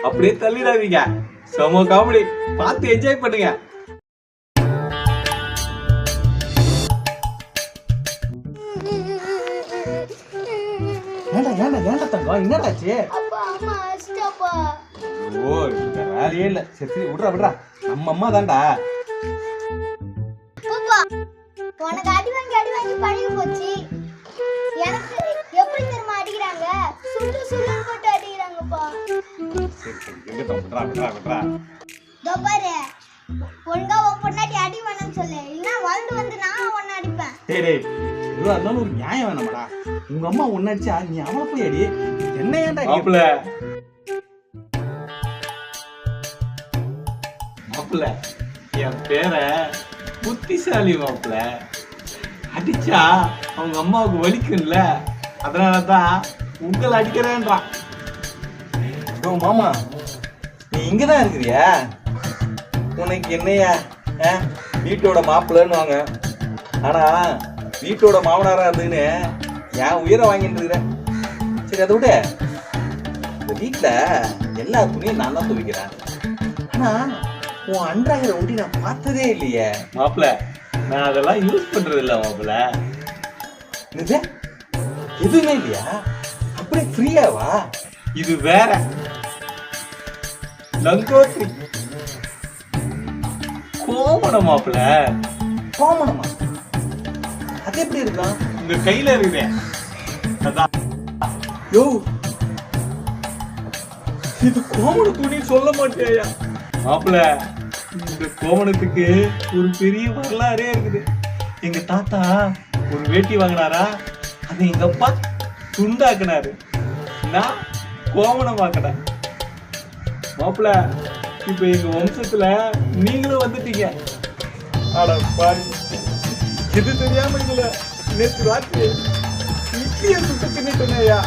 அப்படியே தள்ளிடாதீங்க. செம காமெடி, பார்த்து என்ஜாய் பண்ணுங்க. ஏன்டா தங்கம் என்னடாச்சு? ஓ இந்த வேலையே இல்ல. சரி விடுறா நம்ம அம்மா தான்டா. உனக்கு அடி வாங்கி பழகி போச்சு. எனக்கு எப்படி தெரியுமா அடிக்கிறாங்க? சுள்ளு போட்டு அடிக்கிறாங்கப்பா. விடுறா. இதோ பாரு, ஒழுங்கா உன் பொண்டாட்டி அடி வேணும்னு சொல்லு, இல்லைன்னா வளர்ந்து வந்து நான் உன்னை அடிப்பேன். டேய் எதுவா இருந்தாலும் ஒரு நியாயம் வேணாமடா. உங்க அம்மா ஒன்னாச்சா நீ அவளை போய் அடி. என்ன ஏன்டா மாப்பிள்ள என் பேரை புத்திசாலி மாப்பிள்ள. அடிச்சா அவங்க அம்மாவுக்கு வலிக்கும்ல, அதனாலதான் உங்களை அடிக்கிறேன்றான். மாமா நீ இங்கதான் இருக்கிறியா? உனக்கு என்னையா வீட்டோட மாப்பிள்ளன்னு வாங்க, ஆனா வீட்டோட மாமனாரா இருந்துன்னு என் உயிரை வாங்கிட்டு இருக்கிறேன். சரி அதை விட இந்த வீட்டுல எல்லா துணியும் நான் தான் துவைக்கிறேன். ஆனா உன் அன்றாகிற ஒண்டி நான் பார்த்ததே இல்லையே. மாப்பிள்ள நான் அதெல்லாம் யூஸ் பண்றது இல்ல மாப்பிள்ள. எதுவுமே இல்லையா? அப்படியே ஃப்ரீயாவா? இது வேற லங்கோத்ரி கோமணம் மாப்பிள்ள. கோமணமா? அது எப்படி இருக்கான்? உங்க கையில இருக்குதே அதான். யோ இது கோமண துணி சொல்ல மாட்டேயா மாப்பிள்ள? இந்த கோமணத்துக்கு ஒரு பெரிய வரலாறே இருக்குது. எங்க தாத்தா ஒரு வேட்டி வாங்கினாரா, அதை எங்க அப்பா துண்டாக்குனாரு, நான் கோமணம் வாக்கினேன். மாப்பிள்ள இப்ப எங்க வம்சத்துல நீங்களும் வந்துட்டீங்க. ஆனா பாரு, இது தெரியாம இதுல நேற்று ராத்திரி இட்லியை சுட்டு தின்னுட்டேனேயா.